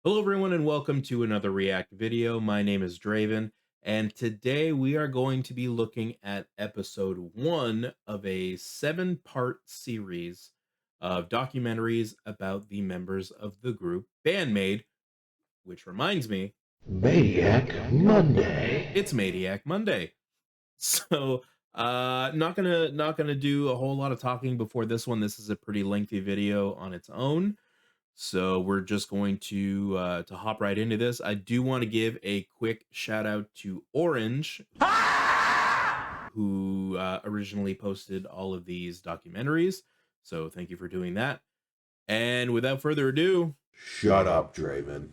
Hello, everyone, and welcome to another React video. My name is Draven, and today we are going to be looking at episode one of a seven-part series of documentaries about the members of the group Band-Maid, which reminds me, Maniac Monday. it's Maniac Monday. So, not gonna do a whole lot of talking before this one. This is a pretty lengthy video on its own. So we're just going to hop right into this. I do want to give a quick shout out to Orange, who originally posted all of these documentaries. So thank you for doing that. And without further ado, Shut up, Draven.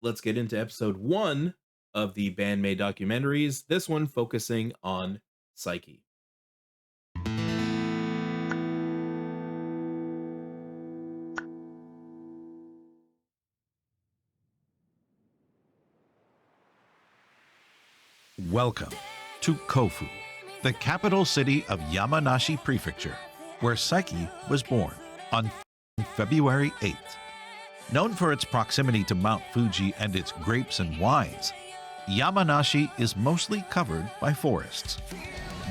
let's get into episode one of the Band-Maid documentaries. This one focusing on Saiki. Welcome to Kofu, the capital city of Yamanashi Prefecture, where Saiki was born on February 8th. Known for its proximity to Mount Fuji and its grapes and wines, Yamanashi is mostly covered by forests.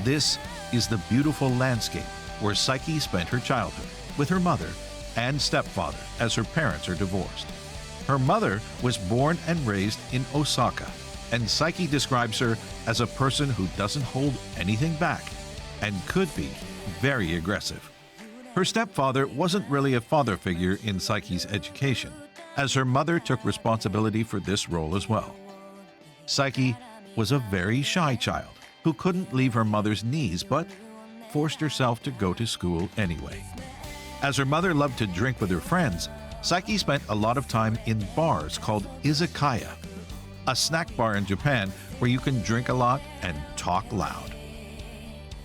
This is the beautiful landscape where Saiki spent her childhood with her mother and stepfather as her parents are divorced. Her mother was born and raised in Osaka, and Saiki describes her as a person who doesn't hold anything back and could be very aggressive. Her stepfather wasn't really a father figure in Saiki's education, as her mother took responsibility for this role as well. Saiki was a very shy child who couldn't leave her mother's knees but forced herself to go to school anyway. As her mother loved to drink with her friends, Saiki spent a lot of time in bars called izakaya, a snack bar in Japan where you can drink a lot and talk loud.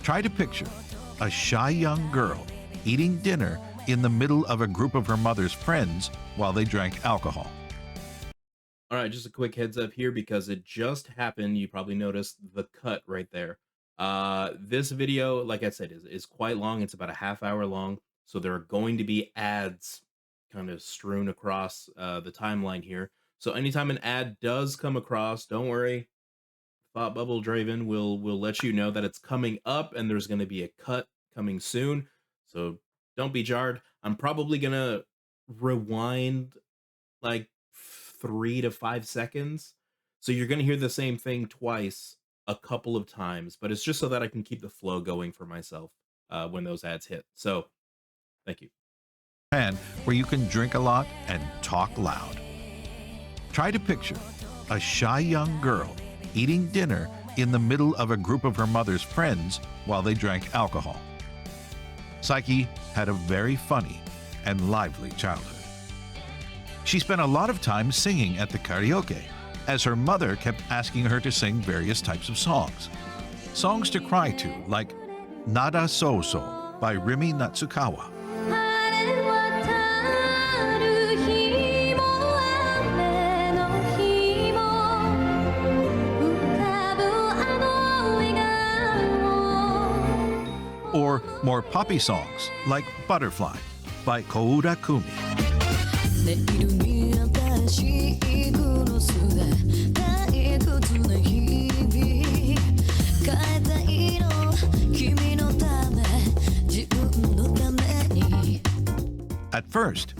Try to picture a shy young girl eating dinner in the middle of a group of her mother's friends while they drank alcohol. All right, just a quick heads up here because it just happened. You probably noticed the cut right there. This video, like I said, is quite long. It's about a half hour long. So there are going to be ads kind of strewn across the timeline here. So anytime an ad does come across, don't worry. Thought Bubble Draven will let you know that it's coming up and there's going to be a cut coming soon. So don't be jarred. I'm probably going to rewind like 3 to 5 seconds. So you're going to hear the same thing twice a couple of times, but it's just so that I can keep the flow going for myself when those ads hit. So thank you. Japan, where you can drink a lot and talk loud. Try to picture a shy young girl eating dinner in the middle of a group of her mother's friends while they drank alcohol. Saiki had a very funny and lively childhood. She spent a lot of time singing at the karaoke, as her mother kept asking her to sing various types of songs. Songs to cry to, like Nada So So by Rimi Natsukawa, or more poppy songs like Butterfly by Koura Kumi. At first,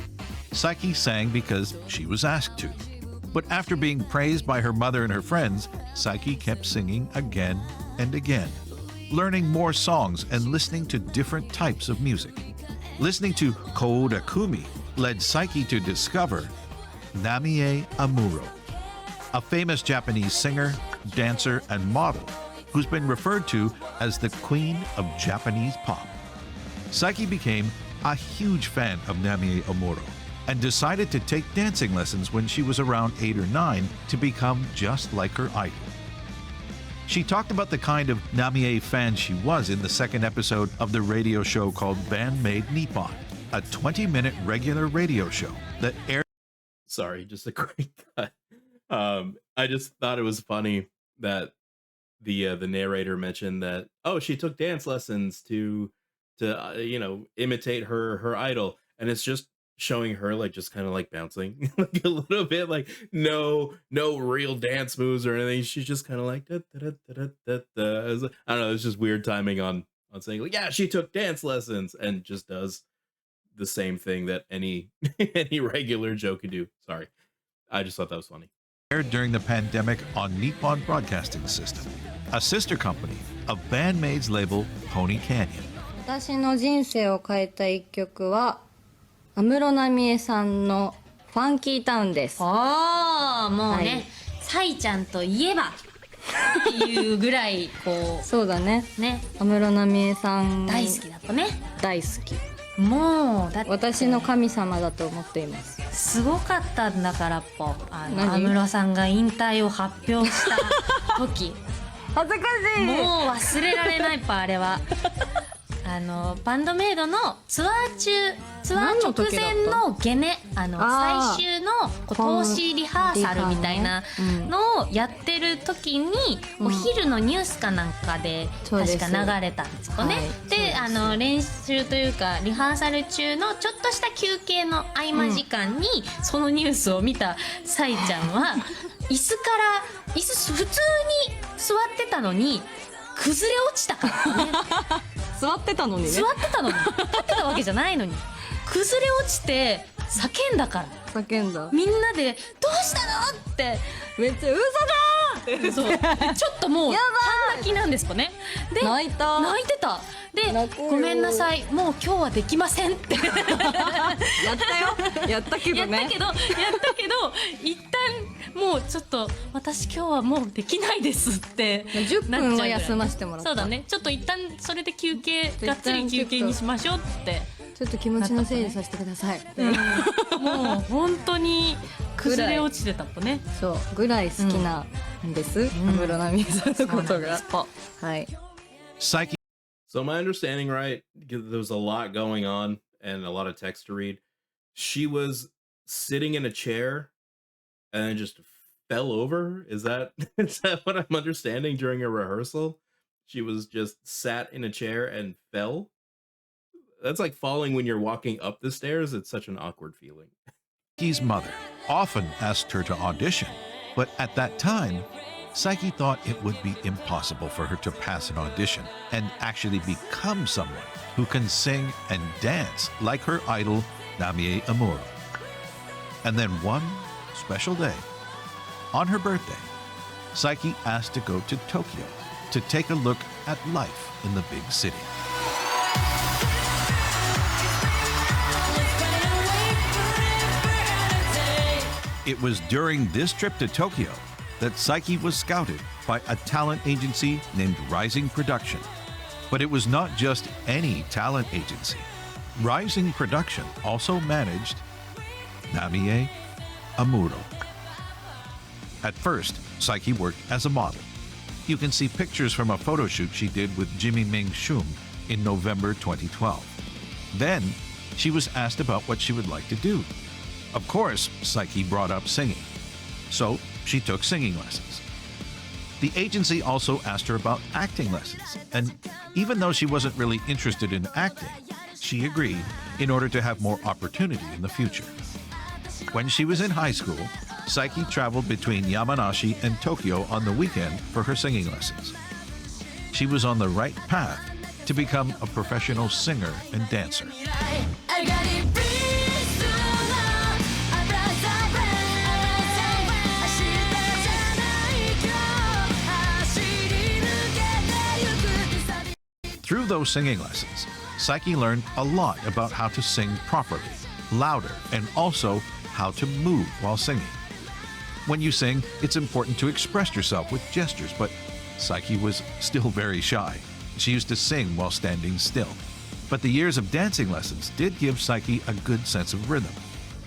Saiki sang because she was asked to. But after being praised by her mother and her friends, Saiki kept singing again and again, learning more songs and listening to different types of music. Listening to Koura Kumi led Saiki to discover Namie Amuro, a famous Japanese singer, dancer, and model who's been referred to as the queen of Japanese pop. Saiki became a huge fan of Namie Amuro and decided to take dancing lessons when she was around 8 or 9 to become just like her idol. She talked about the kind of Namie fan she was in the second episode of the radio show called Band-Maid Nippon, a 20-minute regular radio show that aired. Sorry, just a quick cut. I just thought it was funny that the narrator mentioned that, oh, she took dance lessons to imitate her idol, and it's just showing her, like, just kinda, like, bouncing, like, a little bit, like, no real dance moves or anything, she's just kinda like, "Da, da, da, da, da, da, da." It's like I don't know, it's just weird timing on saying, like, "Yeah, she took dance lessons," and just does the same thing that any any regular Joe could do. Sorry. I just thought that was funny. Aired during the pandemic on Nippon Broadcasting System, a sister company of Band-Maid's label Pony Canyon. 私の人生を変えた一曲は安室奈美恵さんの「ファンキータウン」です。ああ、もうね、はい、サイちゃんといえばっていうぐらいこそうだね。うね安室奈美恵さん大好きだったね。大好き。もうだって私の神様だと思っています。すごかったんだから何安室さんが引退を発表した時恥ずかしい。もう忘れられないあれはバンドメイドのツアー直前のゲネ最終の投資リハーサルみたいなのをやってる時に、お昼のニュースかなんかで確か流れたんですよね。で練習というかリハーサル中のちょっとした休憩の合間時間に、そのニュースを見たサイちゃんは椅子普通に座ってたのに崩れ落ちたからね。座ってたのにね。座ってたのに立ってたわけじゃないのに崩れ落ちて叫んだから。叫んだ。みんなで「どうしたの?」ってめっちゃ嘘だーってそうちょっともうやば半泣きなんですかね。で泣いてた。で泣こうよごめんなさいもう今日はできませんってやったよ。やったけどね。やったけど一旦もうちょっと私今日はもうできないですって10なっちゃうぐらい分は休ませてもらった。そうだね。ちょっと一旦それでがっつり休憩にしましょうってちょっと気持ちの整理させてください。もう本当に崩れ落ちてたとね。そうぐらい好きなんです。安室奈美恵さんのことが。はい。Saiki So am I understanding right? Because there was a lot going on and a lot of text to read. She was sitting in a chair and then just fell over. Is that is that what I'm understanding during a rehearsal? She was just sat in a chair and fell. That's like falling when you're walking up the stairs. It's such an awkward feeling. Saiki's mother often asked her to audition, but at that time, Saiki thought it would be impossible for her to pass an audition and actually become someone who can sing and dance like her idol, Namie Amuro. And then one special day, on her birthday, Saiki asked to go to Tokyo to take a look at life in the big city. It was during this trip to Tokyo that Saiki was scouted by a talent agency named Rising Production. But it was not just any talent agency. Rising Production also managed Namie Amuro. At first, Saiki worked as a model. You can see pictures from a photo shoot she did with Jimmy Ming Shum in November 2012. Then, she was asked about what she would like to do. Of course, Saiki brought up singing. So, she took singing lessons. The agency also asked her about acting lessons, and even though she wasn't really interested in acting, she agreed in order to have more opportunity in the future. When she was in high school, Saiki traveled between Yamanashi and Tokyo on the weekend for her singing lessons. She was on the right path to become a professional singer and dancer. Through those singing lessons, Saiki learned a lot about how to sing properly, louder, and also how to move while singing. When you sing, it's important to express yourself with gestures, but Saiki was still very shy. She used to sing while standing still. But the years of dancing lessons did give Saiki a good sense of rhythm,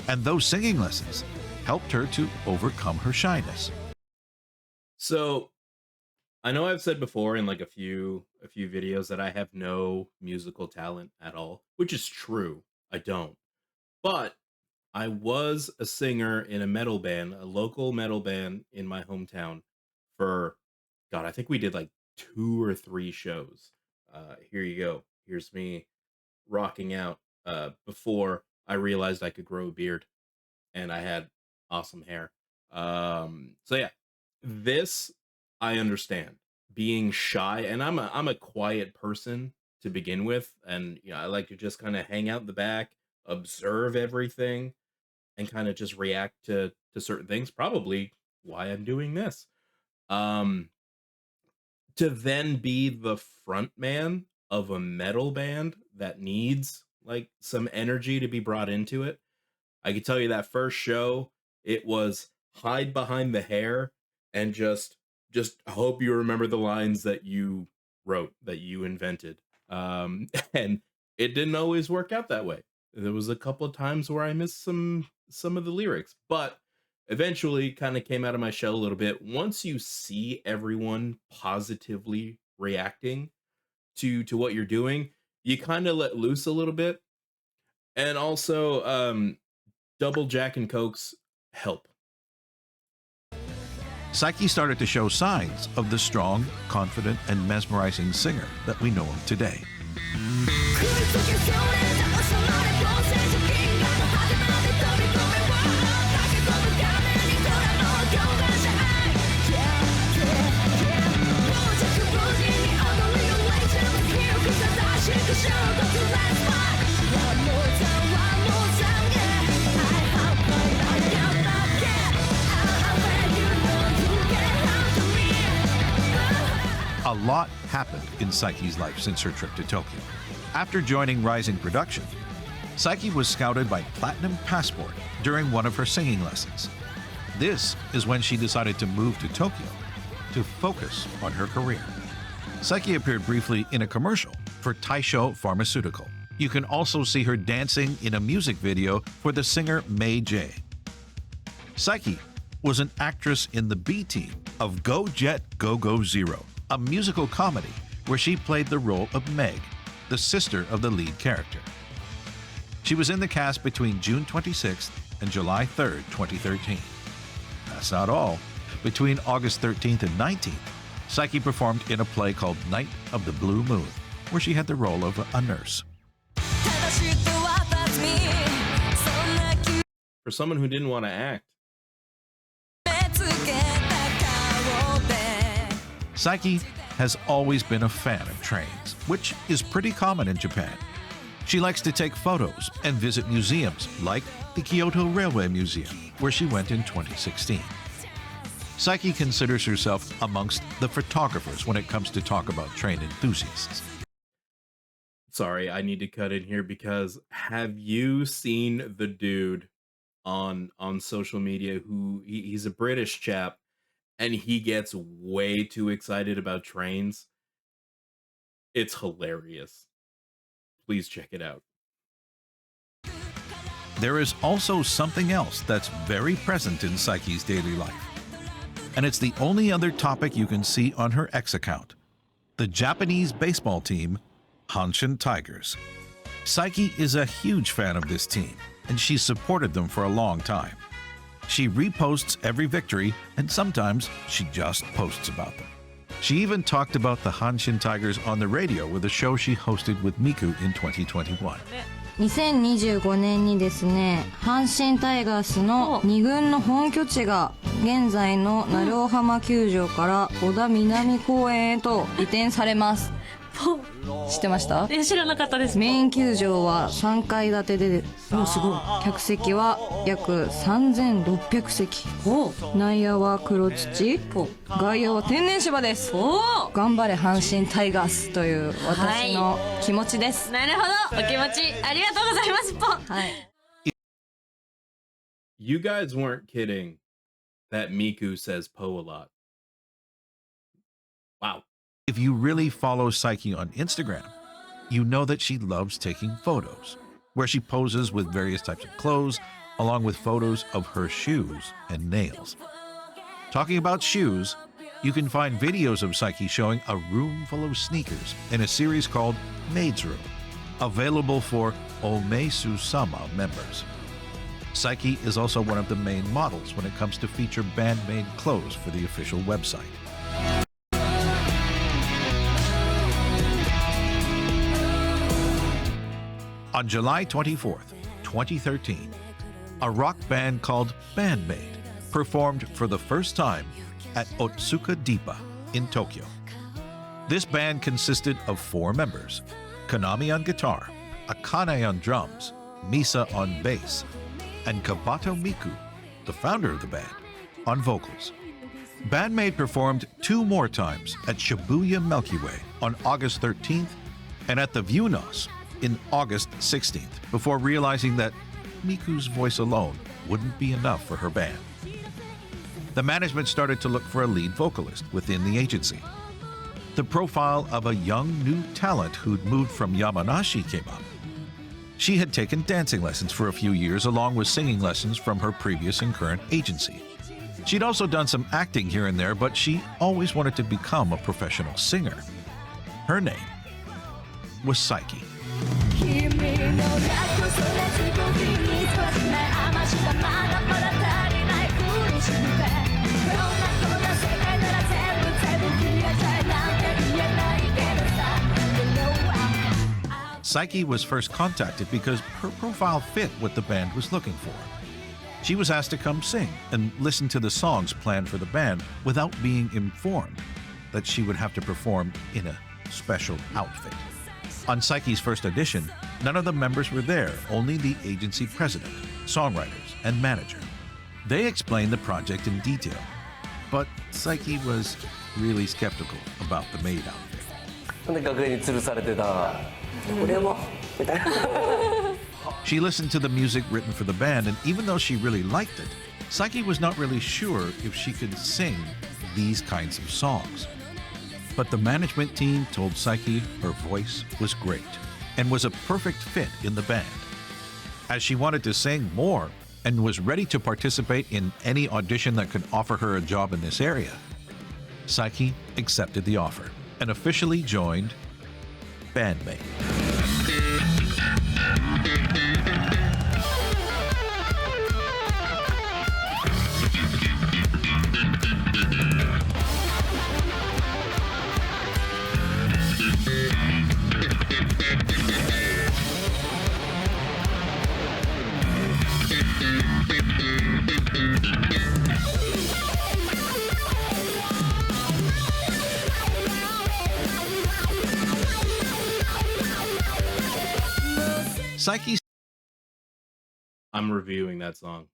and those singing lessons helped her to overcome her shyness. So I know I've said before in like a few videos that I have no musical talent at all, which is true. I don't. But I was a singer in a metal band, a local metal band in my hometown for God, I think we did like 2 or 3 shows. Here you go. Here's me rocking out before I realized I could grow a beard and I had awesome hair. So yeah, this I understand. Being shy, and I'm a quiet person to begin with, and I like to just kind of hang out in the back, observe everything, and kind of just react to certain things. Probably why I'm doing this. Um, to then be the front man of a metal band that needs like some energy to be brought into it. I can tell you that first show, it was hide behind the hair and just hope you remember the lines that you wrote, that you invented. And it didn't always work out that way. There was a couple of times where I missed some of the lyrics, but eventually kind of came out of my shell a little bit. Once you see everyone positively reacting to what you're doing, you kind of let loose a little bit. And also double Jack and Cokes help. Saiki started to show signs of the strong, confident, and mesmerizing singer that we know of today. A lot happened in Saiki's life since her trip to Tokyo. After joining Rising Production, Saiki was scouted by Platinum Passport during one of her singing lessons. This is when she decided to move to Tokyo to focus on her career. Saiki appeared briefly in a commercial for Taisho Pharmaceutical. You can also see her dancing in a music video for the singer May J. Saiki was an actress in the B team of Go Jet Go Go Zero, a musical comedy where she played the role of Meg, the sister of the lead character. She was in the cast between June 26th and July 3rd, 2013. That's not all. Between August 13th and 19th, Saiki performed in a play called Night of the Blue Moon, where she had the role of a nurse. For someone who didn't want to act, Saiki has always been a fan of trains, which is pretty common in Japan. She likes to take photos and visit museums like the Kyoto Railway Museum, where she went in 2016. Saiki considers herself amongst the photographers when it comes to talk about train enthusiasts. sorry, I need to cut in here because have you seen the dude on social media who he's a British chap and he gets way too excited about trains? It's hilarious. Please check it out. There is also something else that's very present in Saiki's daily life. And it's the only other topic you can see on her X account. The Japanese baseball team, Hanshin Tigers. Saiki is a huge fan of this team, and she's supported them for a long time. She reposts every victory, and sometimes she just posts about them. She even talked about the Hanshin Tigers on the radio with a show she hosted with Miku in 2021. 2025年にですね、阪神タイガースの2軍の本拠地が現在の鳴尾浜球場から小田南公園へと移転されます。知ってました？知らなかったです。メイン球場は3階建てで、おすごい。客席は約3600席。内野は黒土、外野は天然芝です。頑張れ阪神タイガースという私の気持ちです。なるほど、お気持ちありがとうございます。はい。You guys weren't kidding that Miku says po a lot. Wow. If you really follow Saiki on Instagram, you know that she loves taking photos, where she poses with various types of clothes, along with photos of her shoes and nails. Talking about shoes, you can find videos of Saiki showing a room full of sneakers in a series called Maid's Room, available for Omeisu-sama members. Saiki is also one of the main models when it comes to feature Band-Maid clothes for the official website. On July 24th, 2013, a rock band called Band-Maid performed for the first time at Otsuka Deepa in Tokyo. This band consisted of 4 members: Konami on guitar, Akane on drums, Misa on bass, and Kabato Miku, the founder of the band, on vocals. Band-Maid performed 2 more times at Shibuya Milky Way on August 13th and at the Vunos in August 16th before realizing that Miku's voice alone wouldn't be enough for her band. The management started to look for a lead vocalist within the agency. The profile of a young new talent who'd moved from Yamanashi came up. She had taken dancing lessons for a few years along with singing lessons from her previous and current agency. She'd also done some acting here and there, but she always wanted to become a professional singer. Her name was Saiki. Saiki was first contacted because her profile fit what the band was looking for. She was asked to come sing and listen to the songs planned for the band without being informed that she would have to perform in a special outfit. On Saiki's first audition, none of the members were there, only the agency president, songwriters, and manager. They explained the project in detail, but Saiki was really skeptical about the maid outfit. 楽屋に吊るされてた俺もみたいな She listened to the music written for the band, and even though she really liked it, Saiki was not really sure if she could sing these kinds of songs. But the management team told Saiki her voice was great and was a perfect fit in the band. As she wanted to sing more and was ready to participate in any audition that could offer her a job in this area, Saiki accepted the offer and officially joined Band-Maid. Saiki I'm reviewing that song.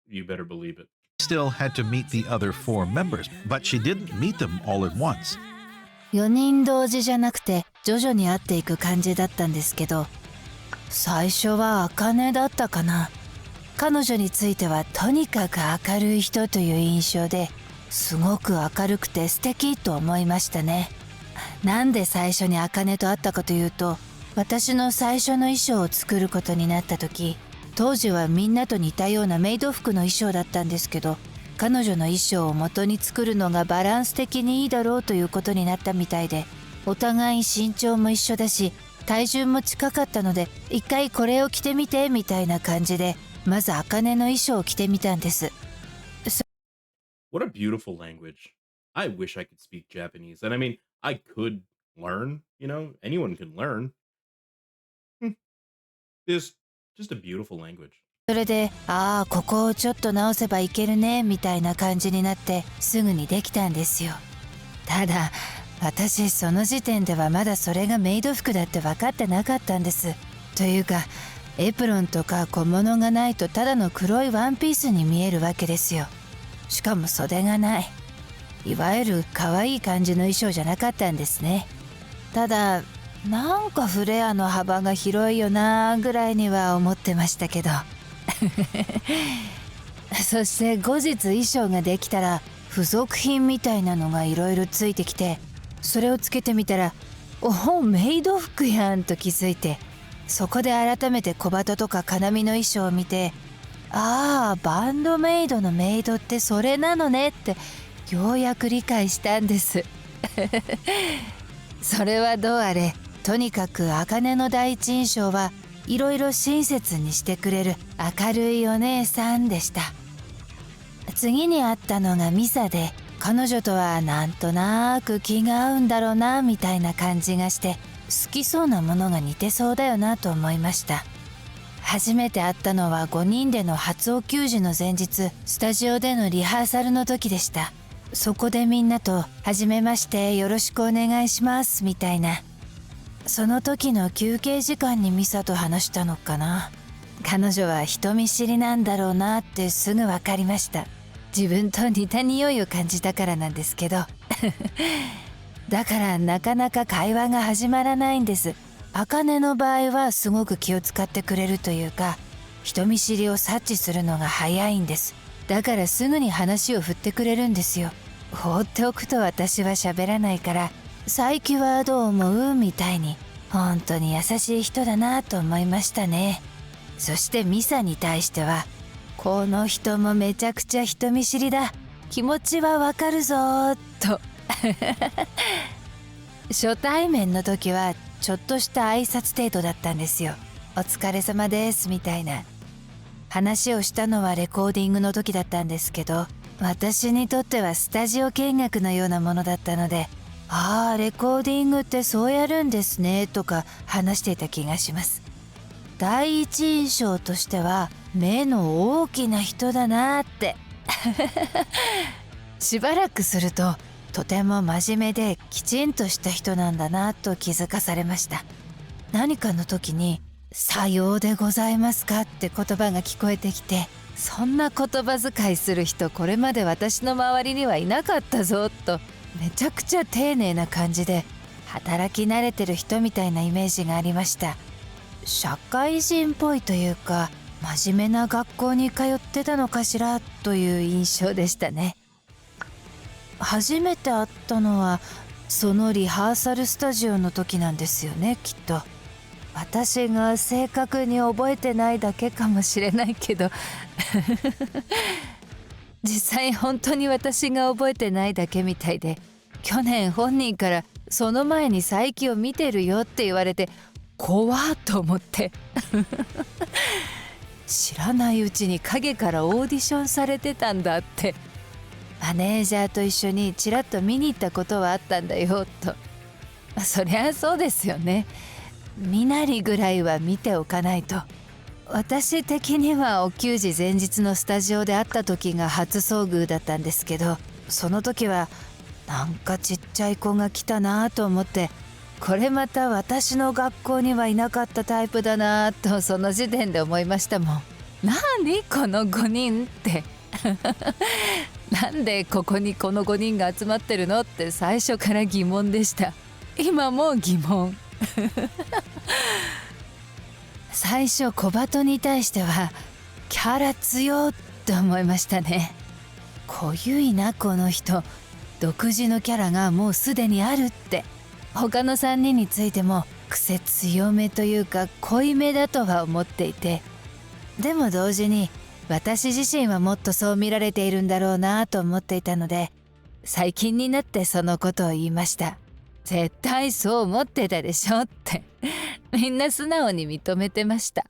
You better believe it. still had to meet the other 4 members, but she didn't meet them all at once. 4人同時じゃなくて徐々に会っていく感じだったんですけど、最初は茜だったかな。彼女についてはとにかく明るい人という印象で、すごく明るくて素敵と思いましたね。なんで最初に茜と会ったかというと、私の最初の衣装を作ることになった時、当時はみんなと似たようなメイド服の衣装だったんですけど、彼女の衣装を元に作るのがバランス的にいいだろうということになったみたいで、お互い身長も一緒だし体重も近かったので、一回これを着てみてみたいな感じで、まず茜の衣装を着てみたんです。 What a beautiful language. I wish I could speak Japanese. And I mean, I could learn, you know, anyone can learn. It's just a beautiful language. それで、ああここをちょっと直せばいけるねみたいな感じになってすぐにできたんですよ。ただ私その時点ではまだそれがメイド服だって分かってなかったんです。というかエプロンとか小物がないとただの黒いワンピースに見えるわけですよ。しかも袖がない、いわゆる可愛い感じの衣装じゃなかったんですね。ただなんかフレアの幅が広いよなぐらいには思ってましたけどそして後日衣装ができたら付属品みたいなのがいろいろついてきて、それをつけてみたらおおメイド服やんと気づいて、そこで改めて小鳩とか金網の衣装を見て、ああバンドメイドのメイドってそれなのねってようやく理解したんですそれはどうあれ、とにかく茜の第一印象はいろいろ親切にしてくれる明るいお姉さんでした。次に会ったのがミサで、彼女とはなんとなく気が合うんだろうなみたいな感じがして、好きそうなものが似てそうだよなと思いました。初めて会ったのは5人での初お給仕の前日、スタジオでのリハーサルの時でした。そこでみんなと「はじめまして、よろしくお願いします」みたいな。その時の休憩時間にミサと話したのかな。彼女は人見知りなんだろうなってすぐ分かりました。自分と似た匂いを感じたからなんですけどだからなかなか会話が始まらないんです。茜の場合はすごく気を使ってくれるというか、人見知りを察知するのが早いんです。だからすぐに話を振ってくれるんですよ。放っておくと私は喋らないから、最近はどう思うみたいに、本当に優しい人だなと思いましたね。そしてミサに対しては、この人もめちゃくちゃ人見知りだ、気持ちはわかるぞと初対面の時はちょっとした挨拶程度だったんですよ。お疲れ様ですみたいな話をしたのはレコーディングの時だったんですけど、私にとってはスタジオ見学のようなものだったので、ああレコーディングってそうやるんですねとか話していた気がします。第一印象としては目の大きな人だなってしばらくするととても真面目できちんとした人なんだなと気づかされました。何かの時にさようでございますかって言葉が聞こえてきて、そんな言葉遣いする人これまで私の周りにはいなかったぞと、めちゃくちゃ丁寧な感じで働き慣れてる人みたいなイメージがありました。社会人っぽいというか、真面目な学校に通ってたのかしらという印象でしたね。初めて会ったのはそのリハーサルスタジオの時なんですよね、きっと。私が正確に覚えてないだけかもしれないけど実際本当に私が覚えてないだけみたいで、去年本人からその前に佐伯を見てるよって言われて怖っと思って知らないうちに影からオーディションされてたんだって、マネージャーと一緒にちらっと見に行ったことはあったんだよと。そりゃそうですよね、身なりぐらいは見ておかないと。私的にはお給仕前日のスタジオで会った時が初遭遇だったんですけど、その時はなんかちっちゃい子が来たなと思って、これまた私の学校にはいなかったタイプだなとその時点で思いましたもん。何この5人ってなんでここにこの5人が集まってるのって最初から疑問でした。今も疑問最初小鳩に対してはキャラ強って思いましたね。濃ゆいなこの人、独自のキャラがもうすでにあるって。他の3人についても癖強めというか濃いめだとは思っていて、でも同時に私自身はもっとそう見られているんだろうなと思っていたので、最近になってそのことを言いました。絶対そう思ってたでしょってみんな素直に認めてました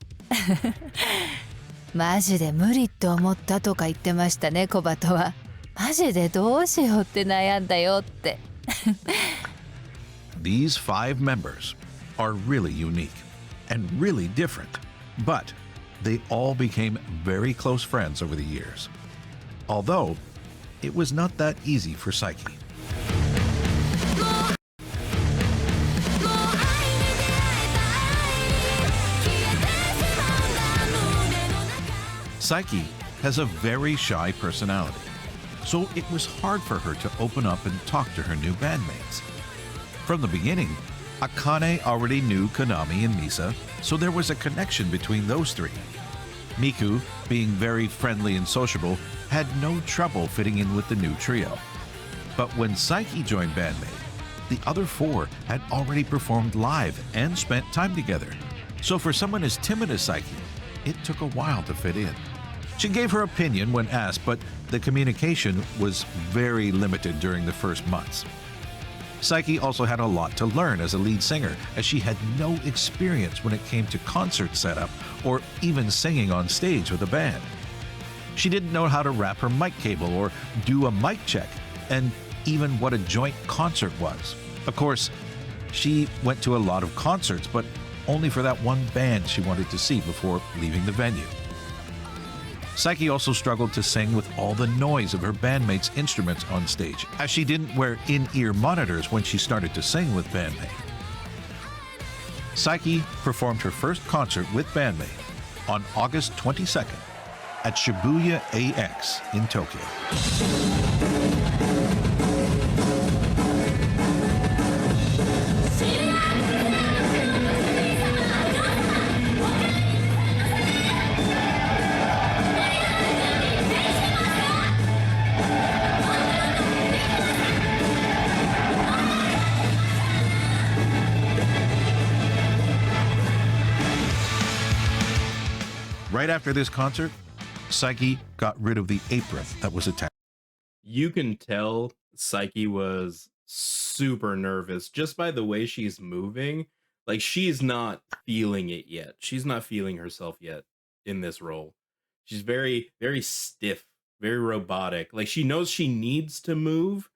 マジで無理って思ったとか言ってましたね、小鳩は。マジでどうしようって悩んだよってThese 5 members are really unique and really different, but they all became very close friends over the years. Although, it was not that easy for Saiki. Saiki has a very shy personality, so it was hard for her to open up and talk to her new bandmates. From the beginning, Akane already knew Konami and Misa, so there was a connection between those three. Miku, being very friendly and sociable, had no trouble fitting in with the new trio. But when Saiki joined Band-Maid, the other 4 had already performed live and spent time together. So for someone as timid as Saiki, it took a while to fit in. She gave her opinion when asked, but the communication was very limited during the first months. Saiki also had a lot to learn as a lead singer, as she had no experience when it came to concert setup or even singing on stage with a band. She didn't know how to wrap her mic cable or do a mic check, and even what a joint concert was. Of course, she went to a lot of concerts, but only for that one band she wanted to see before leaving the venue. Saiki also struggled to sing with all the noise of her bandmates' instruments on stage, as she didn't wear in-ear monitors when she started to sing with Band-Maid. Saiki performed her first concert with Band-Maid on August 22nd at Shibuya AX in Tokyo. Right after this concert, Saiki got rid of the apron that was attached. You can tell Psyche was super nervous just by the way she's moving. Like, she's not feeling it yet. She's not feeling herself yet in this role. She's very, very stiff, very robotic. Like, she knows she needs to move,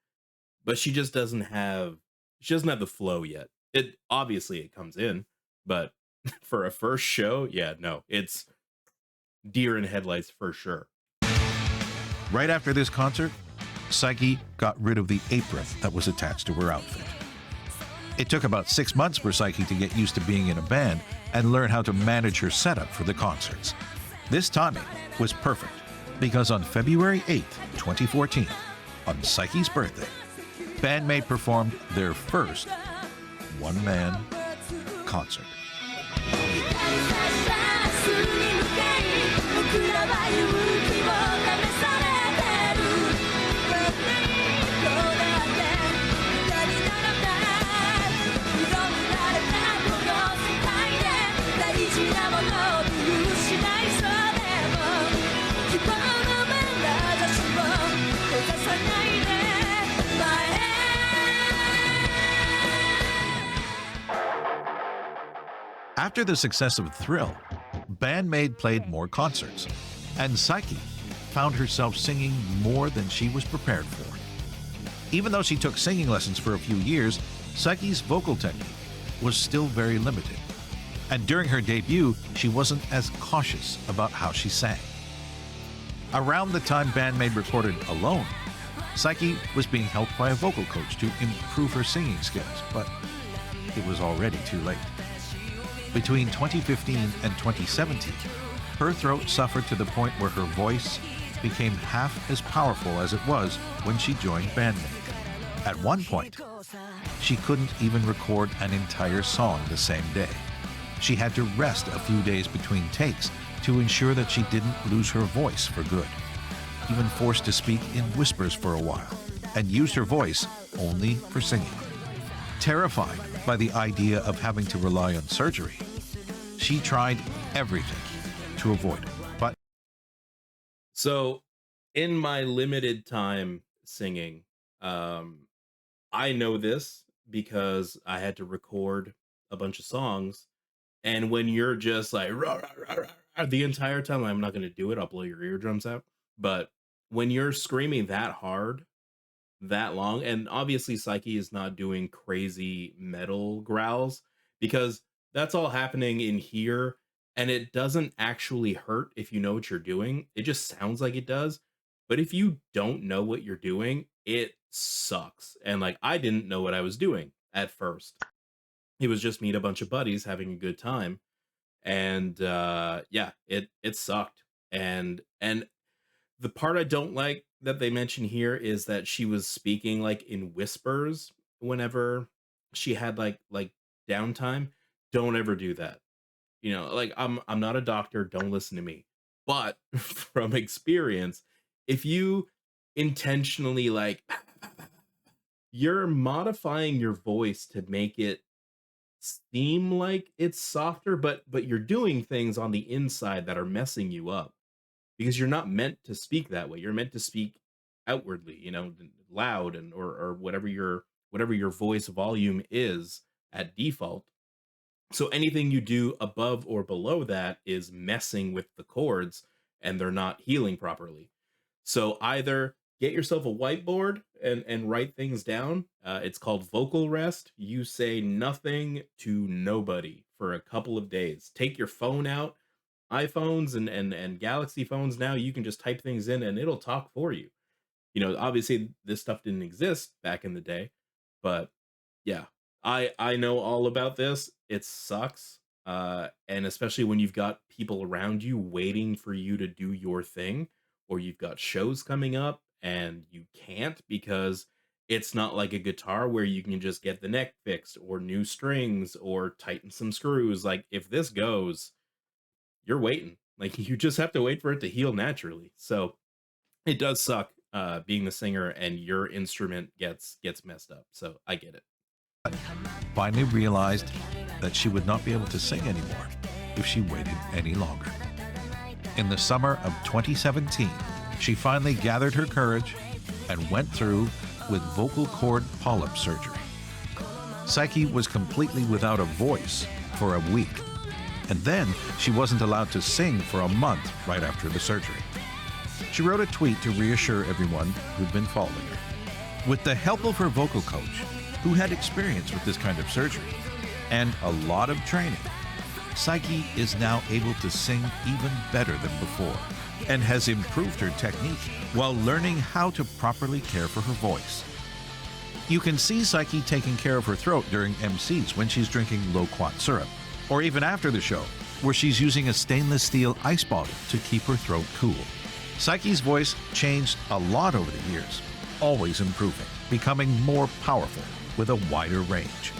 but she doesn't have the flow yet. It obviously it comes in, but for a first show, yeah, no, it's deer in headlights for sure. Right after this concert, Saiki got rid of the apron that was attached to her outfit. It took about 6 months for Saiki to get used to being in a band and learn how to manage her setup for the concerts. This timing was perfect because on February 8th, 2014, on Saiki's birthday, Band-Maid performed their first one-man concert. After the success of Thrill, Band-Maid played more concerts, and Saiki found herself singing more than she was prepared for. Even though she took singing lessons for a few years, Saiki's vocal technique was still very limited. And during her debut, she wasn't as cautious about how she sang. Around the time Band-Maid recorded Alone, Saiki was being helped by a vocal coach to improve her singing skills, but it was already too late. Between 2015 and 2017, her throat suffered to the point where her voice became half as powerful as it was when she joined Band-Maid. At one point, she couldn't even record an entire song the same day. She had to rest a few days between takes to ensure that she didn't lose her voice for good, even forced to speak in whispers for a while, and used her voice only for singing. Terrified by the idea of having to rely on surgery, she tried everything to avoid it. But So, in my limited time singing, I know this because I had to record a bunch of songs. And when you're just like "Rah, rah, rah, rah, rah," the entire time, I'm not going to do it. I'll blow your eardrums out. But when you're screaming that hard, that long, and obviously Psyche is not doing crazy metal growls because that's all happening in here, and it doesn't actually hurt if you know what you're doing. It just sounds like it does. But if you don't know what you're doing, it sucks. And like, I didn't know what I was doing at first. It was just me and a bunch of buddies having a good time. And yeah, it sucked. And the part I don't like that they mention here is that she was speaking like in whispers whenever she had like downtime. Don't ever do that. You know, like I'm not a doctor, don't listen to me. But from experience, if you intentionally like you're modifying your voice to make it seem like it's softer, but you're doing things on the inside that are messing you up because you're not meant to speak that way. You're meant to speak outwardly, you know, loud and or whatever your voice volume is at default. So anything you do above or below that is messing with the chords and they're not healing properly. So either get yourself a whiteboard and write things down. It's called vocal rest. You say nothing to nobody for a couple of days. Take your phone out. iPhones and Galaxy phones now, you can just type things in and it'll talk for you. Obviously this stuff didn't exist back in the day, but yeah, I know all about this. It sucks. And especially when you've got people around you waiting for you to do your thing, or you've got shows coming up and you can't because it's not like a guitar where you can just get the neck fixed or new strings or tighten some screws. Like if this goes, you're waiting. Like you just have to wait for it to heal naturally. So it does suck being the singer and your instrument gets messed up. So I get it. Finally realized that she would not be able to sing anymore if she waited any longer. In the summer of 2017, she finally gathered her courage and went through with vocal cord polyp surgery. Saiki was completely without a voice for a week, and then she wasn't allowed to sing for a month right after the surgery. She wrote a tweet to reassure everyone who'd been following her. With the help of her vocal coach, who had experience with this kind of surgery and a lot of training, Saiki is now able to sing even better than before and has improved her technique while learning how to properly care for her voice. You can see Saiki taking care of her throat during MCs when she's drinking loquat syrup, or even after the show, where she's using a stainless steel ice bottle to keep her throat cool. Saiki's voice changed a lot over the years, always improving, becoming more powerful with a wider range.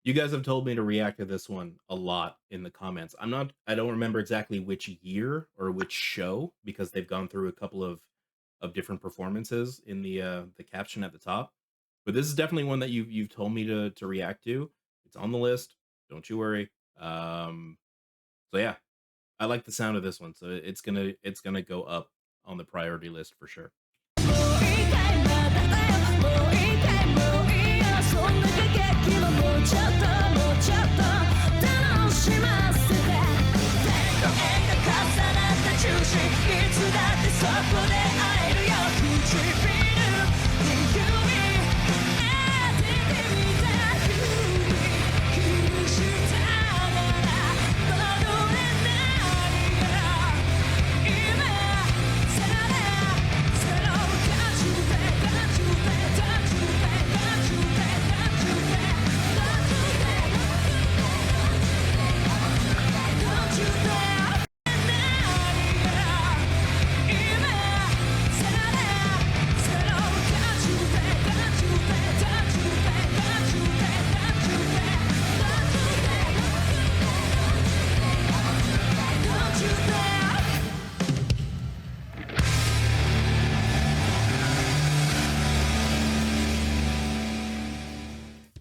You guys have told me to react to this one a lot in the comments. I don't remember exactly which year or which show because they've gone through a couple of different performances in the caption at the top. But this is definitely one that you've told me to react to. It's on the list. Don't you worry. So yeah, I like the sound of this one. So it's gonna go up on the priority list for sure.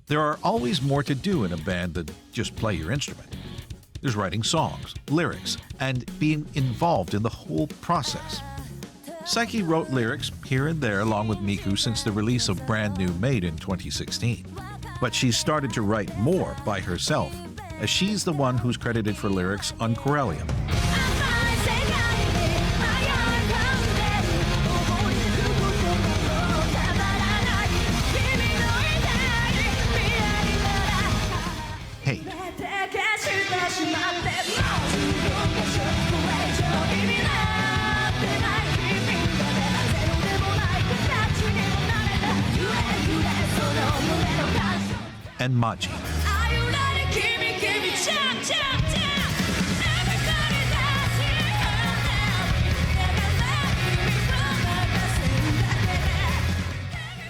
There are always more to do in a band than just play your instrument. There's writing songs, lyrics, and being involved in the whole process. Saiki wrote lyrics here and there along with Miku since the release of Band-Maid in 2016. But she's started to write more by herself, as she's the one who's credited for lyrics on Corellium. and Machi.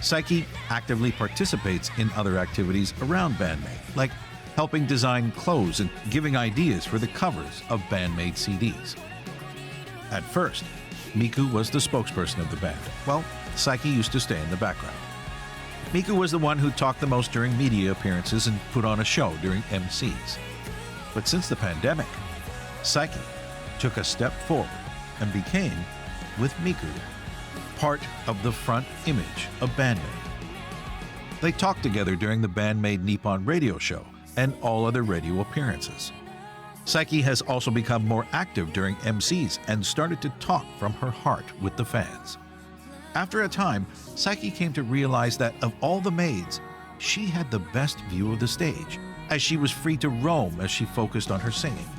Saiki actively participates in other activities around Band-Maid, like helping design clothes and giving ideas for the covers of Band-Maid CDs. At first, Miku was the spokesperson of the band, while Saiki used to stay in the background. Miku was the one who talked the most during media appearances and put on a show during MCs. But since the pandemic, Saiki took a step forward and became, with Miku, part of the front image of Band-Maid. They talked together during the Band-Maid Nippon radio show and all other radio appearances. Saiki has also become more active during MCs and started to talk from her heart with the fans. After a time, Saiki came to realize that of all the maids, she had the best view of the stage, as she was free to roam as she focused on her singing.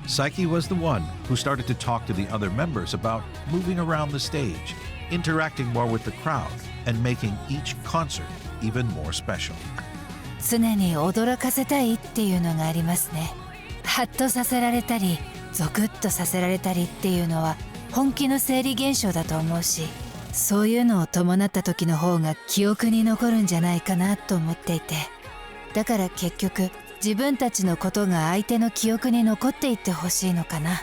Saiki was the one who started to talk to the other members about moving around the stage, interacting more with the crowd, and making each concert even more special. 常に驚かせたいっていうのがありますね。ハッとさせられたりゾクッとさせられたりっていうのは本気の生理現象だと思うし、そういうのを伴った時の方が記憶に残るんじゃないかなと思っていて、だから結局自分たちのことが相手の記憶に残っていってほしいのかな。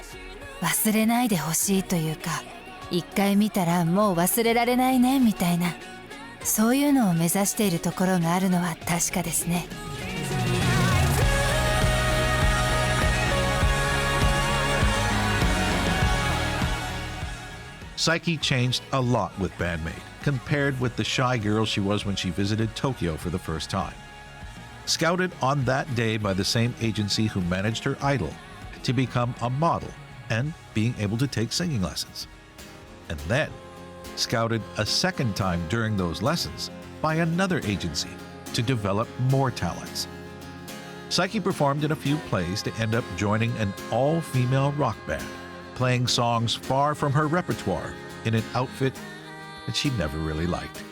忘れないでほしいというか、一回見たらもう忘れられないねみたいな、そういうのを目指しているところがあるのは確かですね。Saiki changed a lot with Band-Maid, compared with the shy girl she was when she visited Tokyo for the first time. Scouted on that day by the same agency who managed her idol to become a model and being able to take singing lessons. And then scouted a second time during those lessons by another agency to develop more talents. Saiki performed in a few plays to end up joining an all-female rock band, playing songs far from her repertoire in an outfit that she never really liked.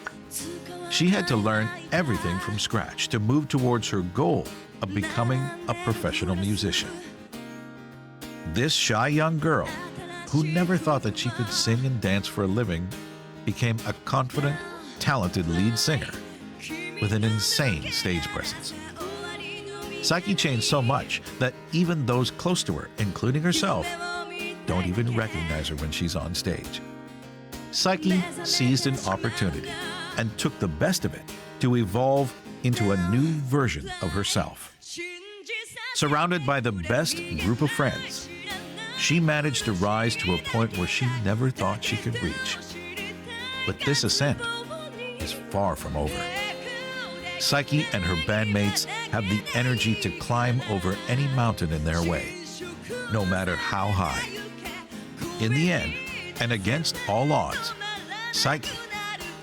She had to learn everything from scratch to move towards her goal of becoming a professional musician. This shy young girl, who never thought that she could sing and dance for a living, became a confident, talented lead singer with an insane stage presence. Saiki changed so much that even those close to her, including herself, don't even recognize her when she's on stage. Saiki seized an opportunity and took the best of it to evolve into a new version of herself. Surrounded by the best group of friends, she managed to rise to a point where she never thought she could reach. But this ascent is far from over. Saiki and her bandmates have the energy to climb over any mountain in their way, no matter how high. In the end, and against all odds, Saiki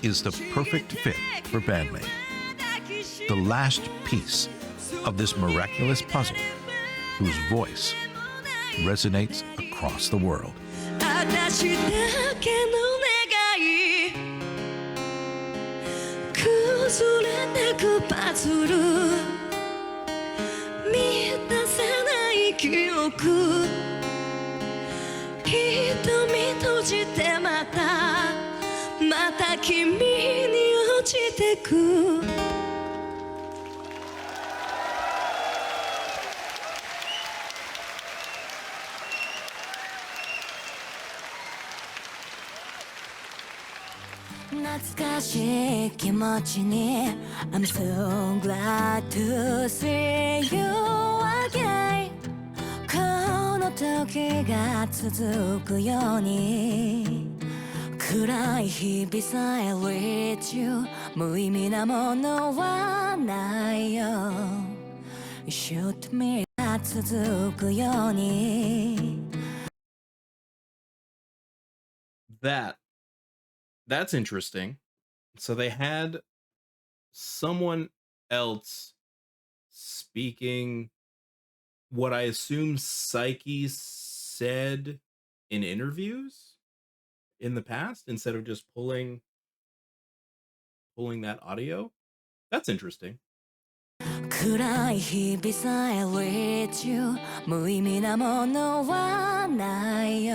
is the perfect fit for Band-Maid. The last piece of this miraculous puzzle whose voice resonates across the world. 崩れてくパズル満たせない記憶瞳閉じてまた君に落ちてく懐かしい気持ちに I'm so glad to see you again この時が続くように暗い日々さえ with you 無意味なものはないよ Shoot me が続くように That's interesting. So they had someone else speaking what I assume Psyche said in interviews in the past instead of just pulling that audio. That's interesting. 暗い日々さえ with you 無意味なものはないよ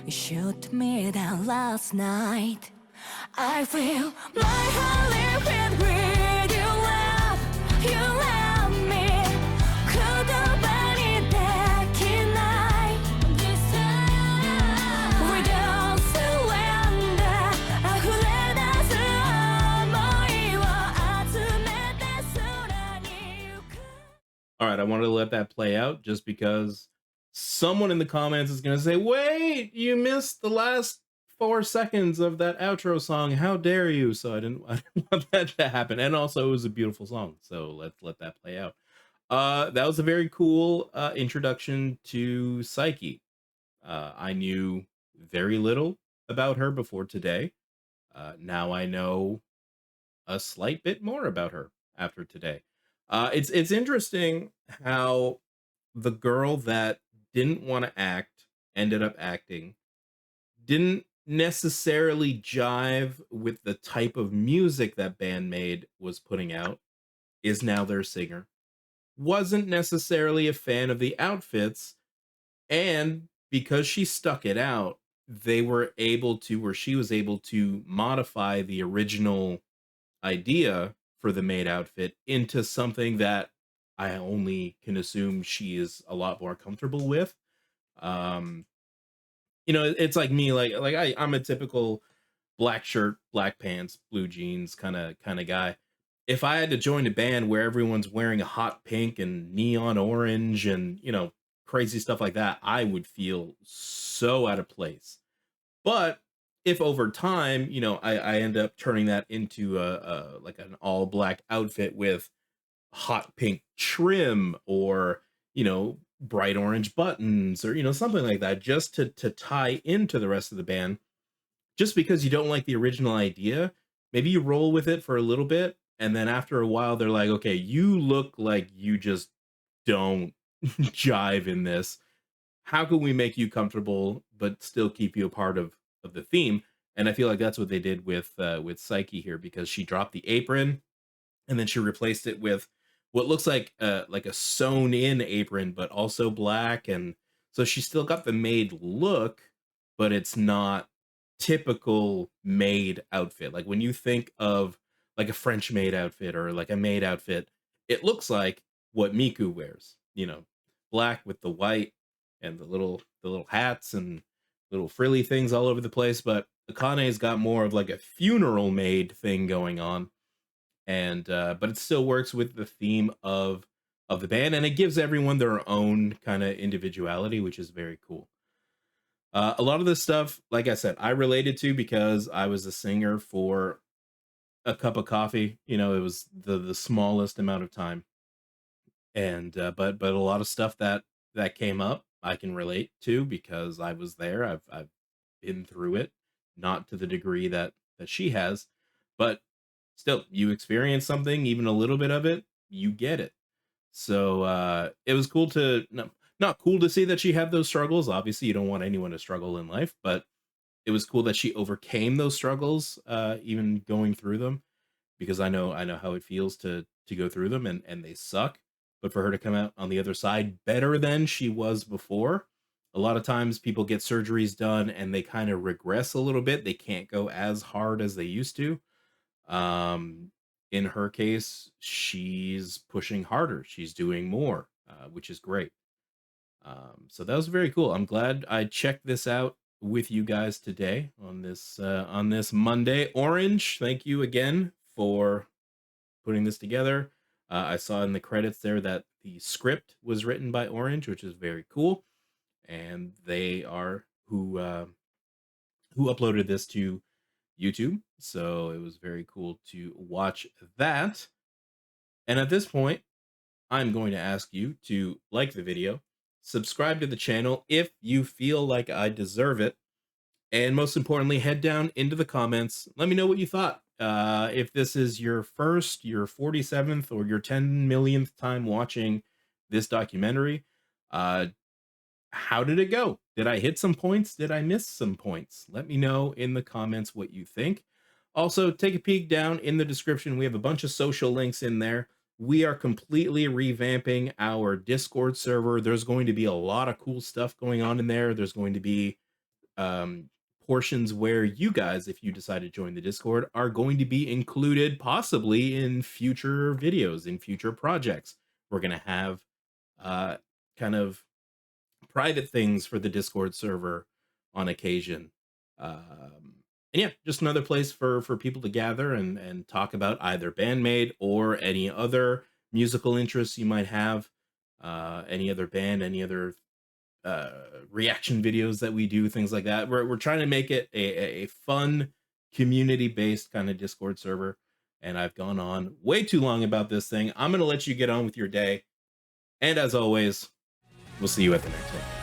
You shoot me down last night I feel my heart living with you love You love me 言葉にできない We don't surrender 溢れ出す想いを集めて空に行く All right, I wanted to let that play out just because someone in the comments is going to say, wait, you missed the last 4 seconds of that outro song. How dare you? So I didn't want that to happen. And also it was a beautiful song. So let's let that play out. That was a very cool introduction to Psyche. I knew very little about her before today. Now I know a slight bit more about her after today. It's interesting how the girl that didn't want to act ended up acting, didn't necessarily jive with the type of music that Band-Maid was putting out, is now their singer. Wasn't necessarily a fan of the outfits, and because she stuck it out, they were able to, or she was able to modify the original idea for the maid outfit into something that I only can assume she is a lot more comfortable with. Um, it's like me, I'm a typical black shirt, black pants, blue jeans kind of guy. If I had to join a band where everyone's wearing a hot pink and neon orange and crazy stuff like that, I would feel so out of place. But if over time, I end up turning that into a like an all black outfit with hot pink trim or, bright orange buttons or, something like that, just to tie into the rest of the band, just because you don't like the original idea, maybe you roll with it for a little bit. And then after a while, they're like, okay, you look like you just don't jive in this. How can we make you comfortable but still keep you a part of the theme? And I feel like that's what they did with Psyche here, because she dropped the apron and then she replaced it with what looks like a sewn in apron but also black, and so she still got the maid look, but it's not typical maid outfit. Like when you think of like a French maid outfit or like a maid outfit, it looks like what Miku wears, black with the white and the little hats and little frilly things all over the place. But Akane's got more of like a funeral maid thing going on, and but it still works with the theme of the band, and it gives everyone their own kind of individuality, which is very cool. A lot of this stuff, like I said, I related to because I was a singer for a cup of coffee. It was the smallest amount of time, and but a lot of stuff that came up I can relate to because I was there. I've been through it, not to the degree that she has, but still, you experience something, even a little bit of it, you get it. So it was cool to, no, not cool to see that she had those struggles. Obviously, you don't want anyone to struggle in life, but it was cool that she overcame those struggles, even going through them, because I know how it feels to go through them, and they suck. But for her to come out on the other side better than she was before, a lot of times people get surgeries done and they kind of regress a little bit. They can't go as hard as they used to. Um, in her case, she's pushing harder. She's doing more, which is great. So that was very cool. I'm glad I checked this out with you guys today on this Monday. Orange, thank you again for putting this together. I saw in the credits there that the script was written by Orange, which is very cool, and they are who uploaded this to YouTube. So it was very cool to watch that. And at this point, I'm going to ask you to like the video, subscribe to the channel if you feel like I deserve it, and most importantly, head down into the comments. Let me know what you thought. If this is your first, your 47th, or your 10 millionth time watching this documentary, how did it go? Did I hit some points? Did I miss some points? Let me know in the comments what you think. Also, take a peek down in the description. We have a bunch of social links in there. we are completely revamping our Discord server. There's going to be a lot of cool stuff going on in there. There's going to be um, portions where you guys, if you decide to join the Discord, are going to be included possibly in future videos, in future projects. We're going to have uh, kind of private things for the Discord server on occasion. And yeah, just another place for people to gather and talk about either Bandmade or any other musical interests you might have, any other band, any other uh reaction videos that we do, things like that. We're trying to make it a fun community based kind of Discord server. And I've gone on way too long about this thing. I'm gonna let you get on with your day, and as always, we'll see you at the next one.